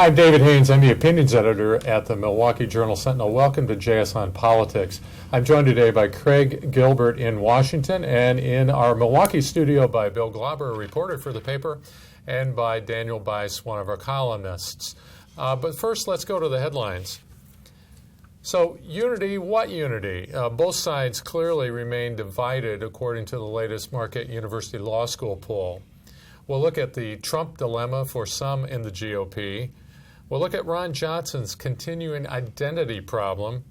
I'm David Haynes. I'm the opinions editor at the Milwaukee Journal Sentinel. Welcome to JS on Politics. I'm joined today by Craig Gilbert in Washington, and in our Milwaukee studio by Bill Glauber, a reporter for the paper, and by Daniel Bice, one of our columnists. But first, let's go to the headlines. So, unity, what unity? Both sides clearly remain divided, according to the latest Marquette University Law School poll. We'll look at the Trump dilemma for some in the GOP. We'll look at Ron Johnson's continuing identity problem,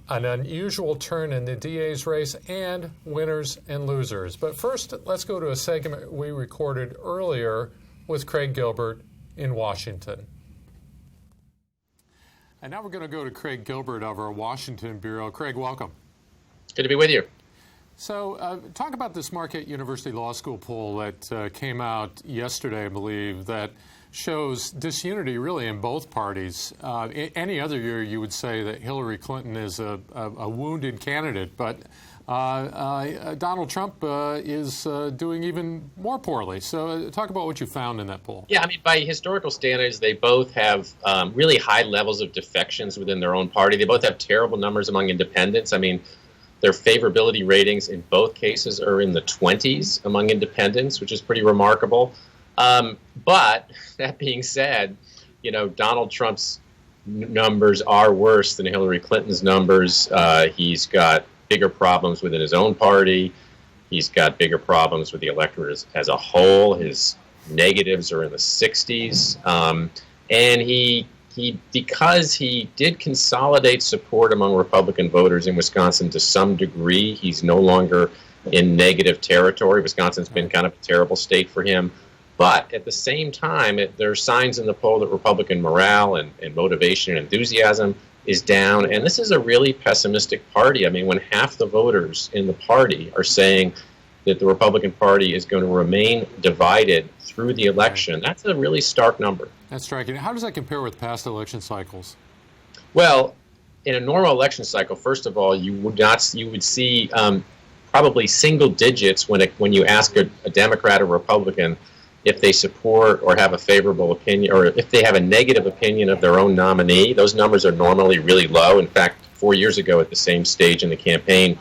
an unusual turn in the DA's race, and winners and losers. But first, let's go to a segment we recorded earlier with Craig Gilbert in Washington. And now we're going to go to Craig Gilbert of our Washington Bureau. Craig, welcome. Good to be with you. So talk about this Marquette University Law School poll that came out yesterday, I believe, that shows disunity really in both parties. Any other year you would say that Hillary Clinton is a wounded candidate, but Donald Trump is doing even more poorly. So talk about what you found in that poll. Yeah, I mean, by historical standards, they both have really high levels of defections within their own party. They both have terrible numbers among independents. I mean, their favorability ratings in both cases are in the 20s among independents, which is pretty remarkable. But that being said, you know, Donald Trump's numbers are worse than Hillary Clinton's numbers. He's got bigger problems within his own party. He's got bigger problems with the electorate as a whole. His negatives are in the 60s. And he because he did consolidate support among Republican voters in Wisconsin to some degree, he's no longer in negative territory. Wisconsin's been kind of a terrible state for him. But at the same time, there are signs in the poll that Republican morale and motivation and enthusiasm is down. And this is a really pessimistic party. I mean, when half the voters in the party are saying that the Republican Party is going to remain divided through the election, that's a really stark number. That's striking. How does that compare with past election cycles? Well, in a normal election cycle, first of all, you would see probably single digits when you ask a Democrat or Republican if they support or have a favorable opinion, or if they have a negative opinion of their own nominee. Those numbers are normally really low. In fact, 4 years ago at the same stage in the campaign,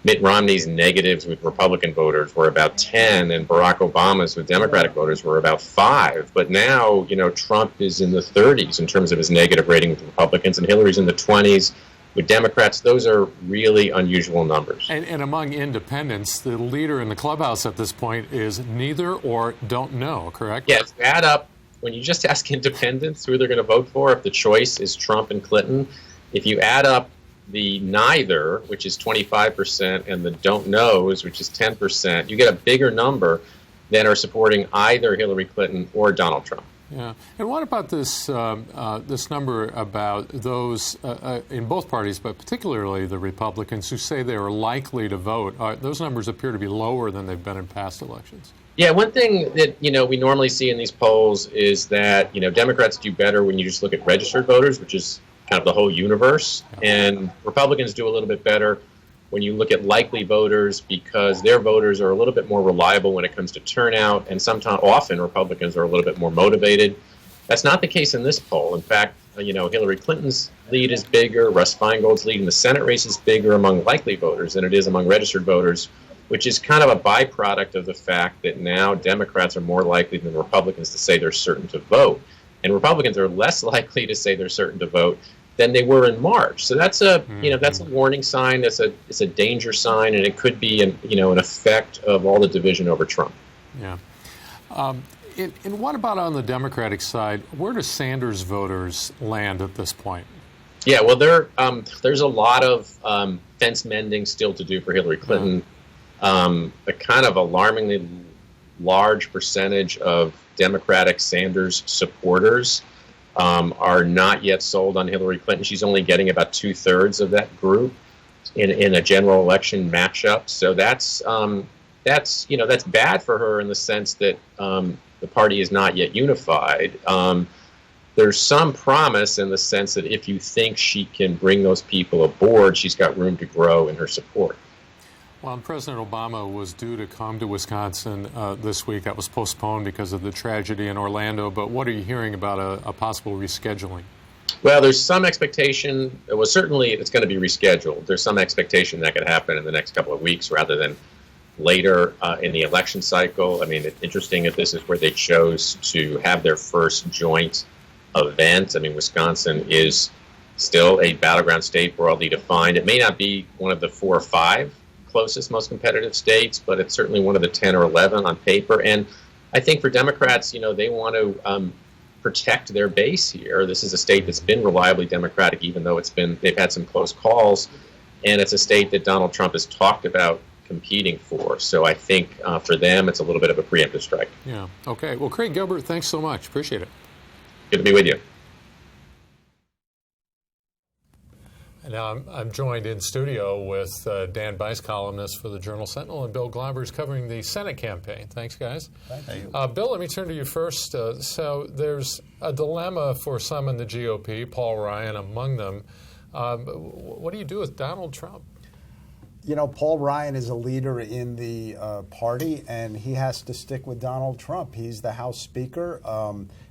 Mitt Romney's negatives with Republican voters were about 10, and Barack Obama's with Democratic voters were about 5. But now, you know, Trump is in the 30s in terms of his negative rating with Republicans, and Hillary's in the 20s with Democrats. Those are really unusual numbers. And among independents, the leader in the clubhouse at this point is neither or don't know, correct? Yes, add up, when you just ask independents who they're going to vote for, if the choice is Trump and Clinton, if you add up the neither, which is 25%, and the don't knows, which is 10%, you get a bigger number than are supporting either Hillary Clinton or Donald Trump. Yeah. And what about this this number about those in both parties, but particularly the Republicans, who say they are likely to vote? Those numbers appear to be lower than they've been in past elections. Yeah, one thing that, you know, we normally see in these polls is that, you know, Democrats do better when you just look at registered voters, which is kind of the whole universe, and Republicans do a little bit better when you look at likely voters, because their voters are a little bit more reliable when it comes to turnout, and often Republicans are a little bit more motivated. That's not the case in this poll. In fact, you know, Hillary Clinton's lead is bigger, Russ Feingold's lead in the Senate race is bigger among likely voters than it is among registered voters, which is kind of a byproduct of the fact that now Democrats are more likely than Republicans to say they're certain to vote, and Republicans are less likely to say they're certain to vote than they were in March. So that's a that's a warning sign. It's a danger sign, and it could be an effect of all the division over Trump. Yeah. And what about on the Democratic side? Where do Sanders voters land at this point? Yeah, well, there's a lot of fence mending still to do for Hillary Clinton. A kind of alarmingly large percentage of Democratic Sanders supporters are not yet sold on Hillary Clinton. She's only getting about 2/3 of that group in a general election matchup. So that's bad for her in the sense that the party is not yet unified. There's some promise in the sense that if you think she can bring those people aboard, she's got room to grow in her support. Well, President Obama was due to come to Wisconsin this week. That was postponed because of the tragedy in Orlando. But what are you hearing about a possible rescheduling? Well, there's some expectation. Well, certainly it's going to be rescheduled. There's some expectation that could happen in the next couple of weeks rather than later in the election cycle. I mean, it's interesting that this is where they chose to have their first joint event. I mean, Wisconsin is still a battleground state broadly defined. It may not be one of the 4 or 5 closest, most competitive states, but it's certainly one of the 10 or 11 on paper. And I think for Democrats, they want to protect their base here. This is a state that's been reliably Democratic, even though they've had some close calls, and it's a state that Donald Trump has talked about competing for. So I think for them, it's a little bit of a preemptive strike. Yeah. Okay. Well, Craig Gilbert, thanks so much. Appreciate it. Good to be with you. Now I'm joined in studio with Dan Bice, columnist for the Journal Sentinel, and Bill Glauber's covering the Senate campaign. Thanks, guys. Thank you. Bill, let me turn to you first. So there's a dilemma for some in the GOP, Paul Ryan among them. What do you do with Donald Trump? Paul Ryan is a leader in the party, and he has to stick with Donald Trump. He's the House Speaker.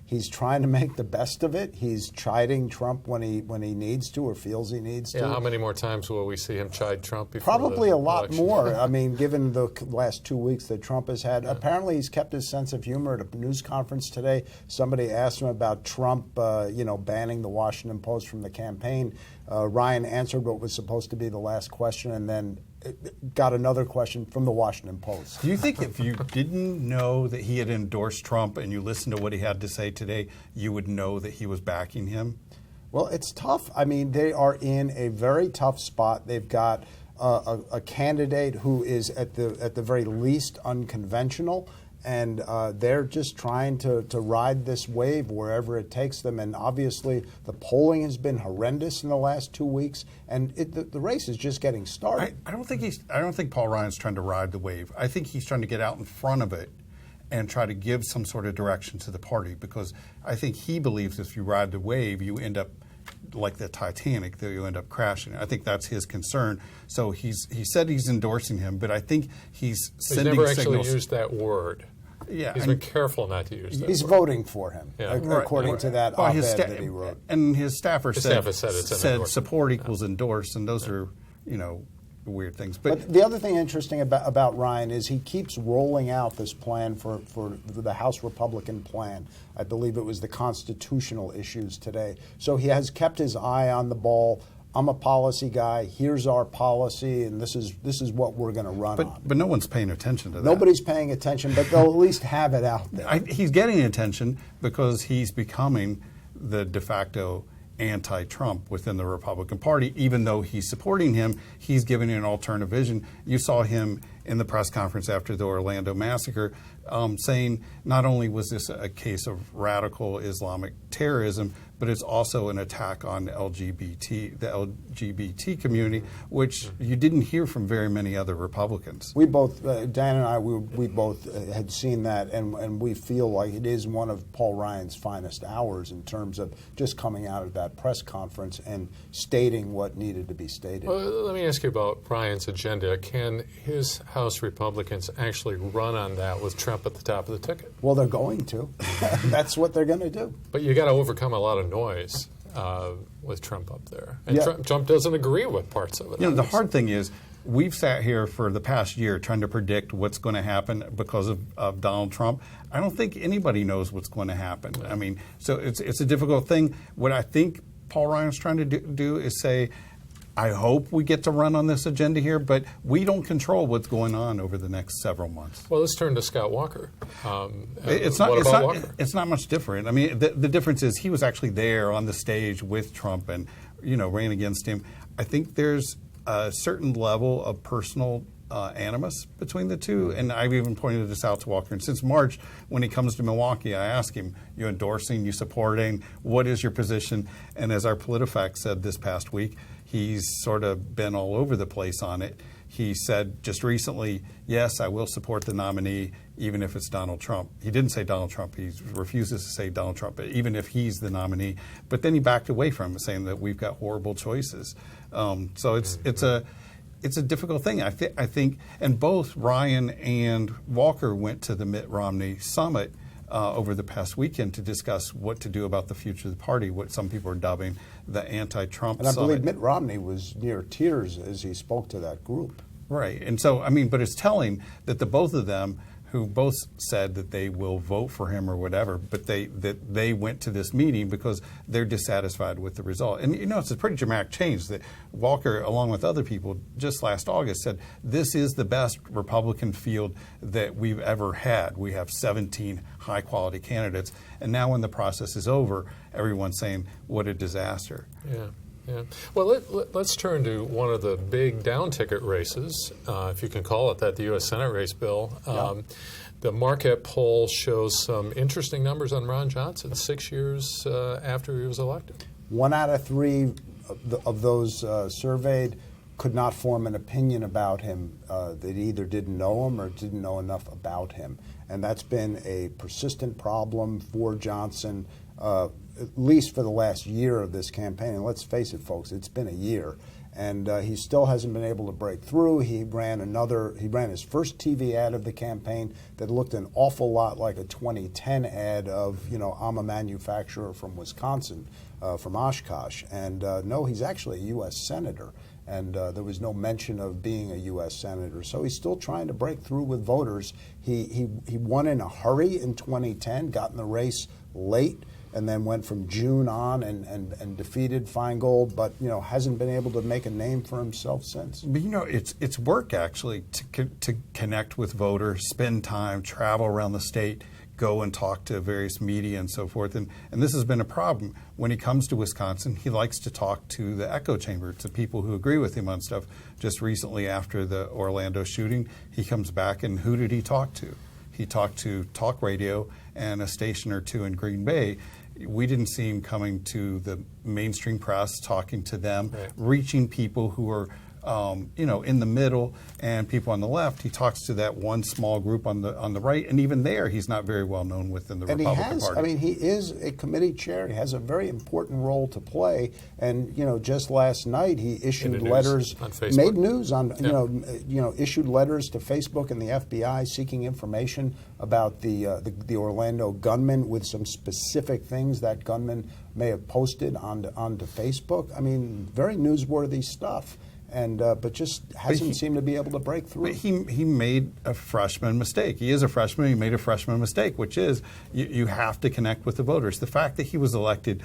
He's trying to make the best of it. He's chiding Trump when he needs to or feels he needs to. Yeah, how many more times will we see him chide Trump before Probably the a lot election? more. I mean, given the last 2 weeks that Trump has had. Yeah. Apparently, he's kept his sense of humor. At a news conference today, somebody asked him about Trump, banning the Washington Post from the campaign. Ryan answered what was supposed to be the last question, and then got another question from the Washington Post. Do you think if you didn't know that he had endorsed Trump and you listened to what he had to say today, you would know that he was backing him? Well, it's tough. I mean, they are in a very tough spot. They've got a candidate who is at the very least unconventional, and they're just trying to ride this wave wherever it takes them. And obviously, the polling has been horrendous in the last 2 weeks, and the race is just getting started. I don't think Paul Ryan's trying to ride the wave. I think he's trying to get out in front of it and try to give some sort of direction to the party, because I think he believes if you ride the wave, you end up like the Titanic, that you end up crashing. I think that's his concern. So he said he's endorsing him, but I think he's sending signals. He's never actually used that word. Yeah, he's been careful not to use that He's word. voting for him, according to that op-ed that he wrote. And his staffer said support equals endorse, and those are, weird things. But the other thing interesting about Ryan is he keeps rolling out this plan for the House Republican plan. I believe it was the constitutional issues today. So he has kept his eye on the ball. I'm a policy guy. Here's our policy, and this is what we're going to run on. But no one's paying attention to that. Nobody's paying attention, but they'll at least have it out there. He's getting attention because he's becoming the de facto anti-Trump within the Republican Party. Even though he's supporting him, he's giving an alternative vision. You saw him in the press conference after the Orlando massacre saying not only was this a case of radical Islamic terrorism, but it's also an attack on the LGBT community, which you didn't hear from very many other Republicans. We both, Dan and I, we both had seen that, and we feel like it is one of Paul Ryan's finest hours in terms of just coming out of that press conference and stating what needed to be stated. Well, let me ask you about Ryan's agenda. Can his House Republicans actually run on that with Trump at the top of the ticket? Well, they're going to. That's what they're going to do. But you got to overcome a lot of noise with Trump up there. And Yeah. Trump doesn't agree with parts of it. The hard thing is we've sat here for the past year trying to predict what's going to happen because of Donald Trump. I don't think anybody knows what's going to happen. I mean, so it's a difficult thing. What I think Paul Ryan's trying to do is say, I hope we get to run on this agenda here, but we don't control what's going on over the next several months. Well, let's turn to Scott Walker. It's not much different. I mean, the difference is he was actually there on the stage with Trump and, ran against him. I think there's a certain level of personal animus between the two, and I've even pointed this out to Walker. And since March, when he comes to Milwaukee, I ask him, you endorsing, you supporting, what is your position? And as our PolitiFact said this past week, he's sort of been all over the place on it. He said just recently, yes, I will support the nominee, even if it's Donald Trump. He didn't say Donald Trump. He refuses to say Donald Trump, even if he's the nominee. But then he backed away from it, saying that we've got horrible choices. So it's a difficult thing. I think, and both Ryan and Walker went to the Mitt Romney summit over the past weekend to discuss what to do about the future of the party, what some people are dubbing the anti-Trump summit. And I believe Mitt Romney was near tears as he spoke to that group. Right. And so, I mean, but it's telling that the both of them, who both said that they will vote for him or whatever, but they went to this meeting because they're dissatisfied with the result. And, you know, it's a pretty dramatic change that Walker, along with other people, just last August said, this is the best Republican field that we've ever had. We have 17 high-quality candidates. And now when the process is over, everyone's saying, what a disaster. Yeah. Yeah. Well, let's turn to one of the big down-ticket races, if you can call it that, the U.S. Senate race, Bill. The Marquette poll shows some interesting numbers on Ron Johnson 6 years after he was elected. 1 out of 3 of those surveyed could not form an opinion about him. They either didn't know him or didn't know enough about him. And that's been a persistent problem for Johnson, at least for the last year of this campaign. And let's face it, folks, it's been a year. And he still hasn't been able to break through. He ran his first TV ad of the campaign that looked an awful lot like a 2010 ad of, you know, I'm a manufacturer from Wisconsin, from Oshkosh. And no, he's actually a U.S. Senator. And there was no mention of being a U.S. Senator. So he's still trying to break through with voters. He won in a hurry in 2010, got in the race late, and then went from June on and defeated Feingold, but, you know, hasn't been able to make a name for himself since. But, you know, it's work, actually, to connect with voters, spend time, travel around the state, go and talk to various media and so forth. And this has been a problem. When he comes to Wisconsin, he likes to talk to the echo chamber, to people who agree with him on stuff. Just recently after the Orlando shooting, he comes back, and who did he talk to? He talked to talk radio and a station or two in Green Bay. We didn't see him coming to the mainstream press, talking to them, right, reaching people who are, you know, in the middle and people on the left. He talks to that one small group on the right, and even there, he's not very well known within the Republican Party. I mean, he is a committee chair. He has a very important role to play. And, you know, just last night he issued letters, made news on, issued letters to Facebook and the FBI seeking information about the Orlando gunman, with some specific things that gunman may have posted onto Facebook. I mean, very newsworthy stuff. And but just hasn't seemed to be able to break through. But he made a freshman mistake. He is a freshman. He made a freshman mistake, which is you have to connect with the voters. The fact that he was elected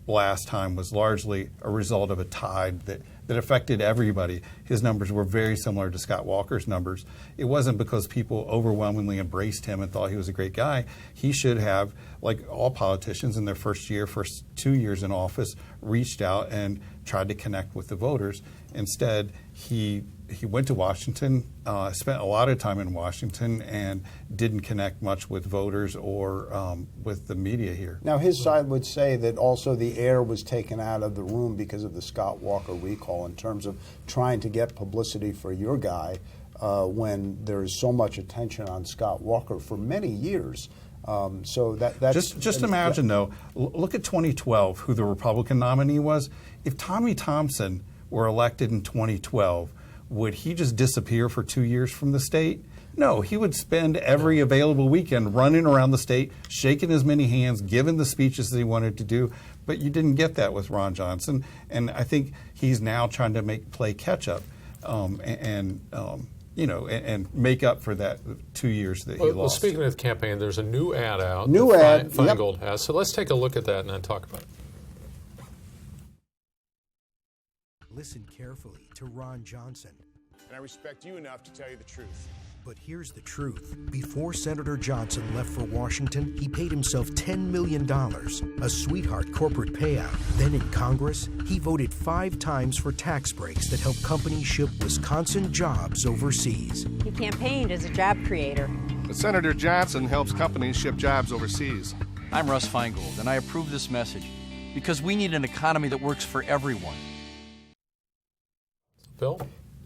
last time was largely a result of a tide that affected everybody. His numbers were very similar to Scott Walker's numbers. It wasn't because people overwhelmingly embraced him and thought he was a great guy. He should have, like all politicians in their first 2 years in office, reached out and tried to connect with the voters. Instead, he went to Washington, spent a lot of time in Washington, and didn't connect much with voters or with the media here. Now, his side would say that also the air was taken out of the room because of the Scott Walker recall, in terms of trying to get publicity for your guy when there is so much attention on Scott Walker for many years. So that's just imagine, though, look at 2012, who the Republican nominee was. If Tommy Thompson were elected in 2012, would he just disappear for 2 years from the state? No, he would spend every available weekend running around the state, shaking as many hands, giving the speeches that he wanted to do. But you didn't get that with Ron Johnson, and I think he's now trying to play catch up, and make up for that 2 years that he lost. Well, speaking of the campaign, there's a new ad out. Feingold has. So let's take a look at that and then talk about it. Listen carefully to Ron Johnson. And I respect you enough to tell you the truth. But here's the truth. Before Senator Johnson left for Washington, he paid himself $10 million, a sweetheart corporate payout. Then in Congress, he voted 5 times for tax breaks that help companies ship Wisconsin jobs overseas. He campaigned as a job creator. But Senator Johnson helps companies ship jobs overseas. I'm Russ Feingold, and I approve this message because we need an economy that works for everyone. Bill?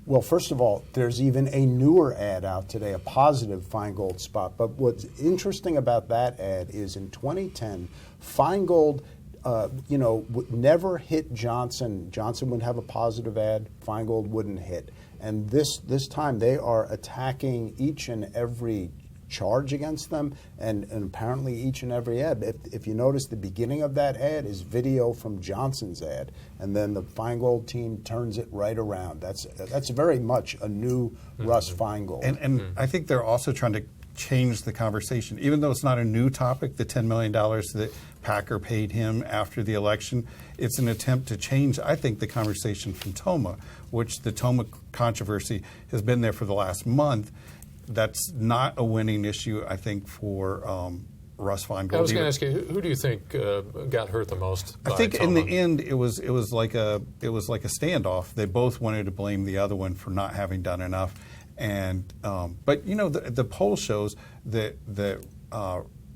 Well, first of all, there's even a newer ad out today, a positive Feingold spot. But what's interesting about that ad is in 2010, Feingold never hit Johnson. Johnson would have a positive ad. Feingold wouldn't hit. And this time they are attacking each and every charge against them, and apparently each and every ad. If you notice, the beginning of that ad is video from Johnson's ad, and then the Feingold team turns it right around. That's very much a new Russ Feingold. And I think they're also trying to change the conversation. Even though it's not a new topic, the $10 million that Packer paid him after the election, it's an attempt to change, I think, the conversation from Toma, which the Toma controversy has been there for the last month. That's not a winning issue, I think, for Russ Feingold. I was going to ask you, who do you think got hurt the most? I think in the end, it was like a standoff. They both wanted to blame the other one for not having done enough, and but the poll shows that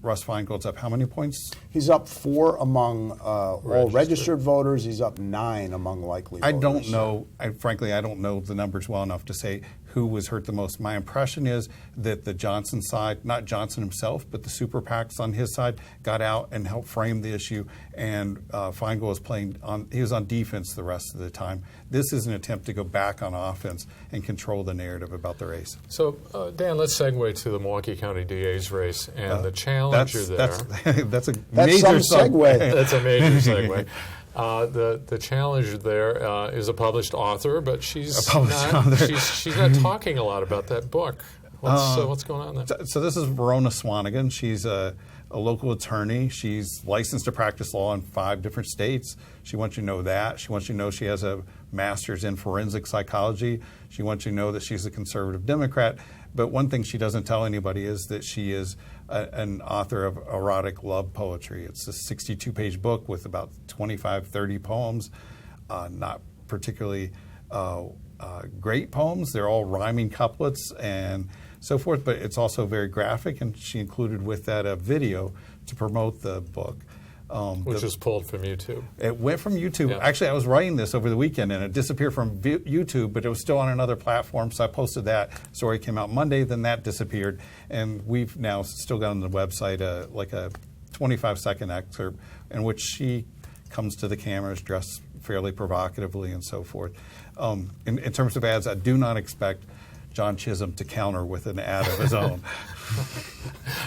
Russ Feingold's up how many points? He's up 4 among all registered voters. He's up 9 among likely voters. I don't know. Frankly, I don't know the numbers well enough to say who was hurt the most. My impression is that the Johnson side, not Johnson himself, but the super PACs on his side, got out and helped frame the issue, and Feingold was he was on defense the rest of the time. This is an attempt to go back on offense and control the narrative about the race. So, Dan, let's segue to the Milwaukee County DA's race and the challenger there. That's a That's major some segue. That's a major segue. The challenger there is a published author, but she's not talking a lot about that book. What's going on there? So this is Verona Swanigan. She's a local attorney. She's licensed to practice law in 5 different states. She wants you to know that. She wants you to know she has a master's in forensic psychology. She wants you to know that she's a conservative Democrat. But one thing she doesn't tell anybody is that she is an author of erotic love poetry. It's a 62-page book with about 25, 30 poems, not particularly great poems. They're all rhyming couplets and so forth, but it's also very graphic, and she included with that a video to promote the book. Which was pulled from YouTube. It went from YouTube. Yeah. Actually, I was writing this over the weekend, and it disappeared from YouTube, but it was still on another platform, so I posted that. Story came out Monday, then that disappeared, and we've now still got on the website like a 25-second excerpt in which she comes to the cameras dressed fairly provocatively and so forth. In terms of ads, I do not expect John Chisholm to counter with an ad of his own.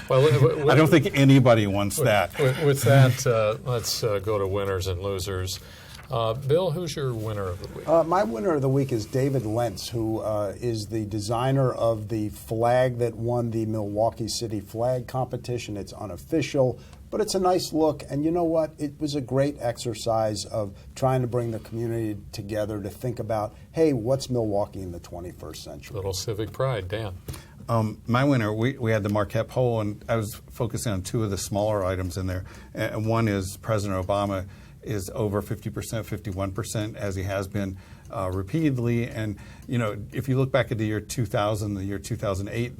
Well, I don't think anybody wants that. With that, let's go to winners and losers. Bill, who's your winner of the week? My winner of the week is David Lentz, who is the designer of the flag that won the Milwaukee City flag competition. It's unofficial, but it's a nice look. And you know what? It was a great exercise of trying to bring the community together to think about, hey, what's Milwaukee in the 21st century? Little civic pride. Dan. My winner, we had the Marquette poll, and I was focusing on 2 of the smaller items in there. And one is President Obama is over 50%, 51%, as he has been repeatedly. And, if you look back at the year 2000, the year 2008,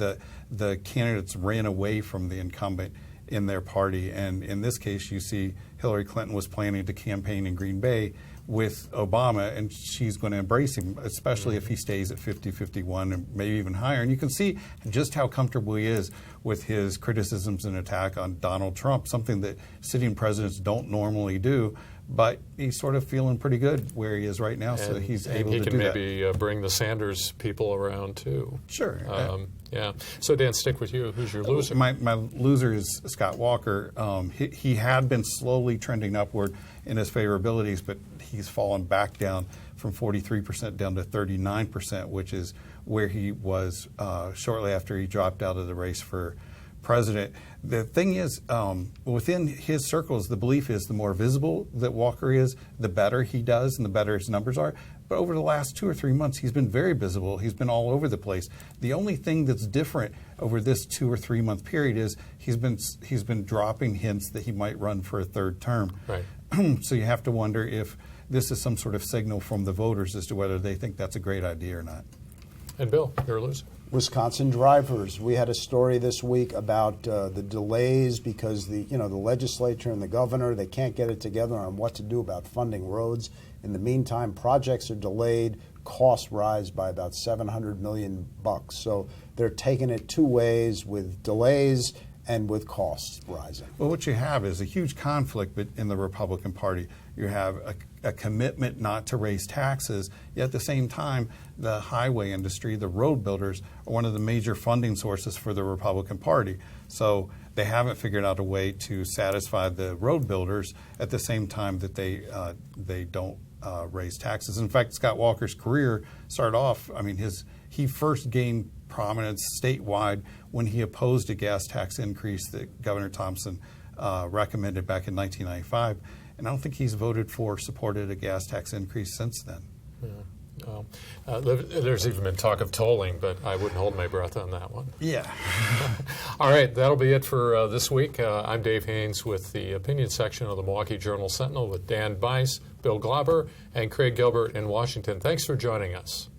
the candidates ran away from the incumbent in their party. And in this case, you see Hillary Clinton was planning to campaign in Green Bay with Obama, and she's going to embrace him, especially if he stays at 50, 51, and maybe even higher. And you can see just how comfortable he is with his criticisms and attack on Donald Trump, something that sitting presidents don't normally do. But he's sort of feeling pretty good where he is right now, so he's able to do that. And he can maybe bring the Sanders people around, too. Sure. Yeah. So, Dan, stick with you. Who's your loser? My loser is Scott Walker. He had been slowly trending upward in his favorabilities, but he's fallen back down from 43% down to 39%, which is where he was shortly after he dropped out of the race for president. The thing is, within his circles, the belief is the more visible that Walker is, the better he does and the better his numbers are. But over the last 2 or 3 months, he's been very visible. He's been all over the place. The only thing that's different over this 2 or 3 month period is he's been dropping hints that he might run for a 3rd term. Right. So you have to wonder if this is some sort of signal from the voters as to whether they think that's a great idea or not. And Bill, you're a loser. Wisconsin drivers. We had a story this week about the delays because the legislature and the governor, they can't get it together on what to do about funding roads. In the meantime, projects are delayed, costs rise by about $700 million. So they're taking it 2 ways with delays and with costs rising. Well, what you have is a huge conflict in the Republican Party. You have a commitment not to raise taxes, yet at the same time, the highway industry, the road builders, are one of the major funding sources for the Republican Party. So they haven't figured out a way to satisfy the road builders at the same time that they don't raise taxes. In fact, Scott Walker's career started off, he first gained prominence statewide when he opposed a gas tax increase that Governor Thompson recommended back in 1995. And I don't think he's supported a gas tax increase since then. Yeah. There's even been talk of tolling, but I wouldn't hold my breath on that one. Yeah. All right, that'll be it for this week. I'm Dave Haynes with the opinion section of the Milwaukee Journal Sentinel with Dan Bice, Bill Glauber, and Craig Gilbert in Washington. Thanks for joining us.